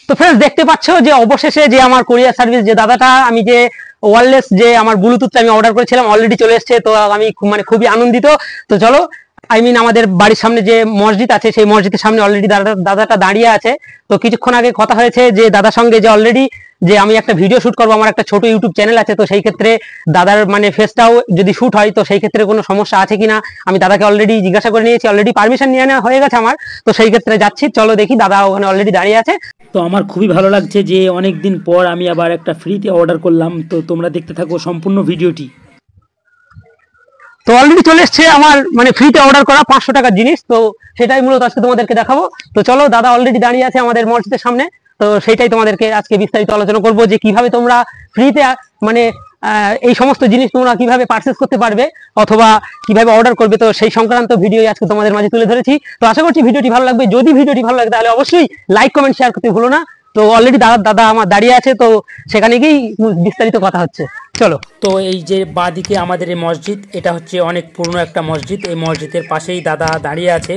তো फ्रेंड्स দেখতে পাচ্ছ যে অবশেষে যে আমার কুরিয়ার সার্ভিস যে দাদাটা আমি যে ওয়্যারলেস যে আমার ব্লুটুথটা আমি অর্ডার করেছিলাম অলরেডি চলে এসেছে। তো আমি খুবই আনন্দিত। তো চলো আমাদের বাড়ির সামনে যে মসজিদ আছে সেই মসজিদের সামনে অলরেডি দাদাটা দাঁড়িয়ে আছে। তো কিছুক্ষণ আগে কথা হয়েছে যে দাদার সঙ্গে যে অলরেডি যে আমি একটা ভিডিও শুট করবো, আমার একটা ছোট ইউটিউব চ্যানেল আছে। তো সেই ক্ষেত্রে দাদার ফেসটাও যদি শুট হয় তো সেই ক্ষেত্রে কোনো সমস্যা আছে কিনা আমি দাদাকে অলরেডি জিজ্ঞাসা করে নিয়েছি, অলরেডি পারমিশন নিয়ে নেওয়া হয়ে গেছে আমার। তো সেই ক্ষেত্রে যাচ্ছি, চলো দেখি দাদা ওখানে অলরেডি দাঁড়িয়ে আছে। তো আমার খুবই ভালো লাগছে যে অনেক দিন পর আমি আবার একটা ফ্রিতে অর্ডার করলাম। তো তোমরা দেখতে থাকো সম্পূর্ণ ভিডিওটি। তো অলরেডি চলে এসছে আমার ফ্রিতে অর্ডার করা 500 টাকার জিনিস। তো সেটাই মূলত আজকে তোমাদেরকে দেখাবো। তো চলো দাদা অলরেডি দাঁড়িয়ে আছে আমাদের মসজিদের সামনে। তো সেটাই তোমাদেরকে আজকে বিস্তারিত আলোচনা করবো যে কিভাবে তোমরা ফ্রিতে এই সমস্ত জিনিস তোমরা কিভাবে পারচেজ করতে পারবে অথবা কিভাবে অর্ডার করবে। তো সেই সংক্রান্ত ভিডিও আজকে তোমাদের মাঝে তুলে ধরেছি। তো আশা করছি ভিডিওটি ভালো লাগবে। যদি ভিডিওটি ভালো লাগে তাহলে অবশ্যই লাইক কমেন্ট শেয়ার করতে ভুলো না। তো অলরেডি দাদা আমার দাঁড়িয়ে আছে, তো সেখানে গিয়েই বিস্তারিত কথা হচ্ছে, চলো। তো এই যে বাঁদিকে আমাদের এই মসজিদ, এটা হচ্ছে অনেক পুরনো একটা মসজিদ। এই মসজিদের পাশেই দাদা দাঁড়িয়ে আছে।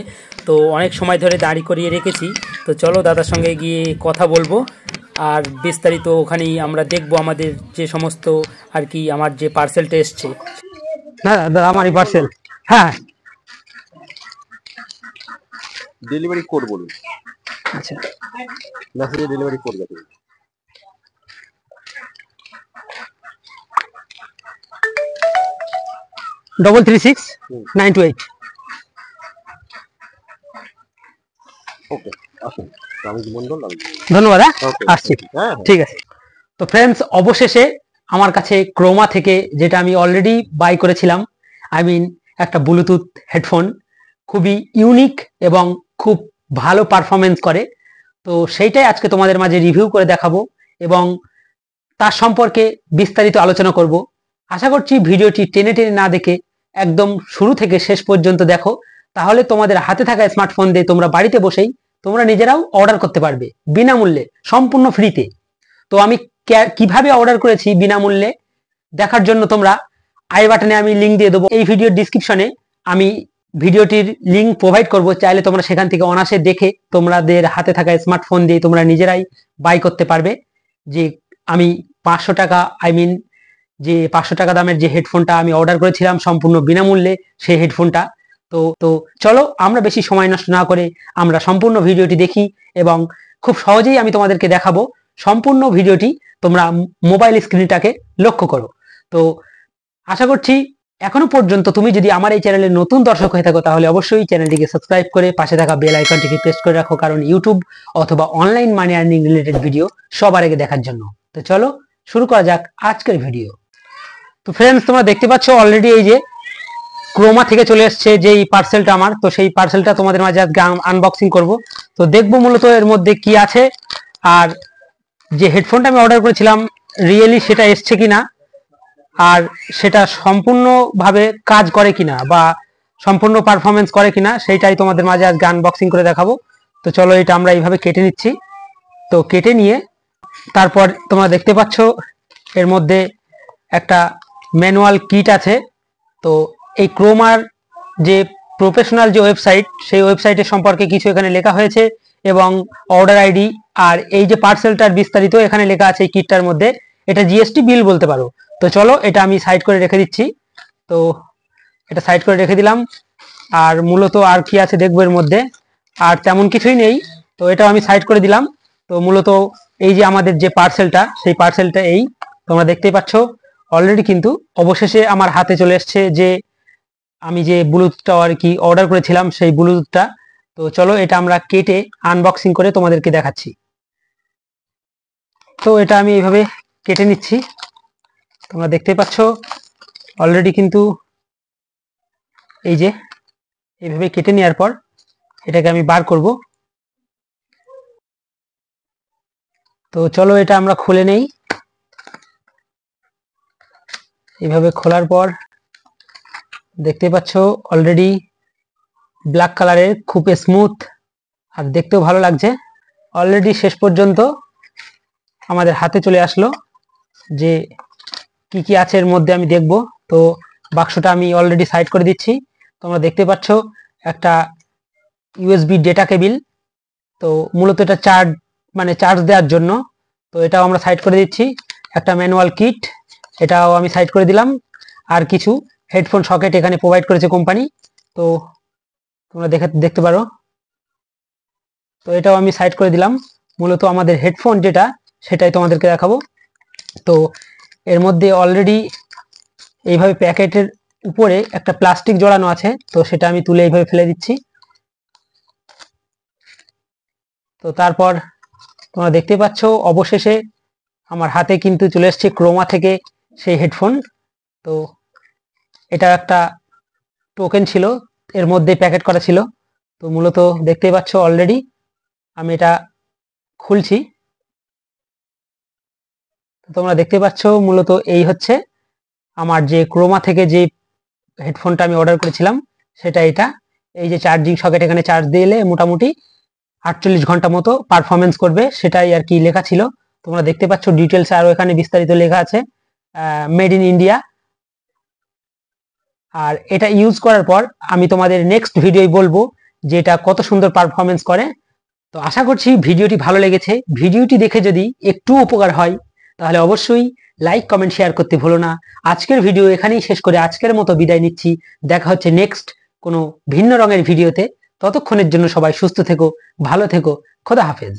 তো অনেক সময় ধরে দাঁড়ি করিয়ে রেখেছি। তো চলো দাদার সঙ্গে গিয়ে কথা বলবো আর বিস্তারিত ওখানেই আমরা দেখবো আমাদের যে সমস্ত আর কি আমার যে পার্সেলটা এসছে। হ্যাঁ দাদা আমারই পার্সেল। হ্যাঁ ডেলিভারি কোড বলুন। আচ্ছা মেসেজে ডেলিভারি কোড দেবেন। ডবল 36928। ওকে আসুন, আমি মন্ডল। ধন্যবাদ। আসছি, ঠিক আছে। তো ফ্রেন্ডস অবশেষে আমার কাছে ক্রোমা থেকে যেটা আমি অলরেডি বাই করেছিলাম, একটা ব্লুটুথ হেডফোন, খুবই ইউনিক এবং খুব ভালো পারফরমেন্স করে। তো সেইটাই আজকে তোমাদের মাঝে রিভিউ করে দেখাবো এবং তার সম্পর্কে বিস্তারিত আলোচনা করব। আশা করছি ভিডিওটি টেনে টেনে না দেখে একদম শুরু থেকে শেষ পর্যন্ত দেখো, তাহলে তোমাদের হাতে থাকা স্মার্টফোন দিয়ে তোমরা বাড়িতে বসেই তোমরা নিজেরাও অর্ডার করতে পারবে বিনামূল্যে, সম্পূর্ণ ফ্রিতে। তো আমি কিভাবে অর্ডার করেছি বিনামূল্যে দেখার জন্য তোমরা আই বাটনে আমি লিংক দিয়ে দেবো। এই ভিডিওর ডিসক্রিপশনে আমি ভিডিওটির লিংক প্রোভাইড করব, চাইলে তোমরা সেখান থেকে অনায়াসে দেখে তোমাদের হাতে থাকা স্মার্টফোন দিয়ে তোমরা নিজেরাই বাই করতে পারবে। যে আমি 500 টাকা যে 500 টাকা দামের যে হেডফোনটা আমি অর্ডার করেছিলাম সম্পূর্ণ বিনামূল্যে সেই হেডফোনটা। তো চলো আমরা বেশি সময় নষ্ট না করে আমরা সম্পূর্ণ ভিডিওটি দেখি এবং খুব সহজেই আমি তোমাদেরকে দেখাবো। সম্পূর্ণ ভিডিওটি তোমরা মোবাইল স্ক্রিনটাকে লক্ষ্য করো। তো আশা করছি এখনো পর্যন্ত তুমি যদি আমার এই চ্যানেলের নতুন দর্শক হয়ে থাকো তাহলে অবশ্যই চ্যানেলটিকে সাবস্ক্রাইব করে পাশে থাকা বেল আইকনটিকে প্রেস করে রাখো, কারণ ইউটিউব অথবা online money earning related video সবার আগে দেখার জন্য। তো চলো শুরু করা যাক আজকের ভিডিও। তো ফ্রেন্ডস তোমরা দেখতে পাচ্ছ অলরেডি এই যে ক্রোমা থেকে চলে এসছে যে এই পার্সেলটা আমার। তো সেই পার্সেলটা তোমাদের মাঝে আজকে আনবক্সিং করব। তো দেখবো মূলত এর মধ্যে কি আছে আর যে হেডফোনটা আমি অর্ডার করেছিলাম রিয়েলি সেটা এসছে কিনা আর সেটা সম্পূর্ণভাবে কাজ করে কিনা বা সম্পূর্ণ পারফরমেন্স করে কিনা সেইটাই তোমাদের মাঝে আজকে আনবক্সিং করে দেখাবো। তো চলো এটা আমরা এইভাবে কেটে নিচ্ছি। তো কেটে নিয়ে তারপর তোমরা দেখতে পাচ্ছ এর মধ্যে একটা ম্যানুয়াল কিট আছে। তো এই ক্রোমার যে প্রফেশনাল যে ওয়েবসাইট সেই ওয়েবসাইটের সম্পর্কে কিছু এখানে লেখা হয়েছে এবং অর্ডার আইডি আর এই যে পার্সেলটার বিস্তারিত এখানে লেখা আছে এই কিটটার মধ্যে। এটা জিএসটি বিল বলতে পারো। তো চলো এটা আমি সাইড করে রেখে দিচ্ছি। তো এটা সাইড করে রেখে দিলাম। আর মূলত আর কি আছে দেখবো এর মধ্যে, আর তেমন কিছুই নেই। তো এটা আমি সাইড করে দিলাম। তো মূলত এই যে আমাদের যে পার্সেলটা সেই পার্সেলটা এই তোমরা দেখতেই পাচ্ছ অলরেডি কিন্তু অবশেষে আমার হাতে চলে এসছে যে আমি যে ব্লুটুথটা আর কি অর্ডার করেছিলাম সেই ব্লুটুথটা। তো চলো এটা আমরা কেটে আনবক্সিং করে তোমাদেরকে দেখাচ্ছি। তো এটা আমি এইভাবে কেটে নিচ্ছি। তোমরা দেখতে পাচ্ছ অলরেডি কিন্তু এই যে এইভাবে কেটে নেওয়ার পর এটাকে আমি বার করব। তো চলো এটা আমরা খুলে নেই। এইভাবে খোলার পর দেখতে পাচ্ছ অলরেডি ব্ল্যাক কালারের, খুব স্মুথ আর দেখতেও ভালো লাগছে। অলরেডি শেষ পর্যন্ত আমাদের হাতে চলে আসলো যে কি কি আছে এর মধ্যে আমি দেখব। তো বাক্সটা আমি অলরেডি সাইড করে দিচ্ছি। তোমরা দেখতে পাচ্ছ একটা ইউএসবি ডেটা কেবিল। তো মূলত এটা মানে চার্জ দেওয়ার জন্য। তো এটাও আমরা সাইড করে দিচ্ছি। একটা ম্যানুয়াল কিট, এটাও আমি সাইড করে দিলাম। আর কিছু হেডফোন সকেট এখানে প্রোভাইড করেছে কোম্পানি, তো তোমরা দেখতে পারো। তো এটাও আমি সাইড করে দিলাম। মূলত আমাদের হেডফোন যেটা, সেটাই তোমাদেরকে দেখাবো। তো এর মধ্যে অলরেডি এইভাবে প্যাকেটের উপরে একটা প্লাস্টিক জড়ানো আছে, তো সেটা আমি তুলে এইভাবে ফেলে দিচ্ছি। তো তারপর তোমরা দেখতে পাচ্ছ অবশেষে আমার হাতে কিন্তু চলে এসছে ক্রোমা থেকে সেই হেডফোন। তো এটা একটা টোকেন ছিল, এর মধ্যে প্যাকেট করা ছিল। তো মূলত দেখতেই পাচ্ছ অলরেডি আমি এটা খুলছি। তোমরা দেখতে পাচ্ছ মূলত এই হচ্ছে আমার যে ক্রোমা থেকে যে হেডফোনটা আমি অর্ডার করেছিলাম সেটা এটা। এই যে চার্জিং সকেট, এখানে চার্জ দিলে মোটামুটি 48 ঘন্টা মতো পারফরমেন্স করবে, সেটাই আর কি লেখা ছিল। তোমরা দেখতে পাচ্ছ ডিটেলস আরো এখানে বিস্তারিত লেখা আছে, মেড ইন ইন্ডিয়া। আর এটা ইউজ করার পর আমি তোমাদের নেক্সট ভিডিওই বলবো যে এটা কত সুন্দর পারফরমেন্স করে। তো আশা করছি ভিডিওটি ভালো লেগেছে। ভিডিওটি দেখে যদি একটু উপকার হয় তাহলে অবশ্যই লাইক কমেন্ট শেয়ার করতে ভুলো না। আজকের ভিডিও এখানেই শেষ করে আজকের মতো বিদায় নিচ্ছি। দেখা হচ্ছে নেক্সট কোনো ভিন্ন রঙের ভিডিওতে। ততক্ষণের জন্য সবাই সুস্থ থেকো, ভালো থেকো, খোদা হাফেজ।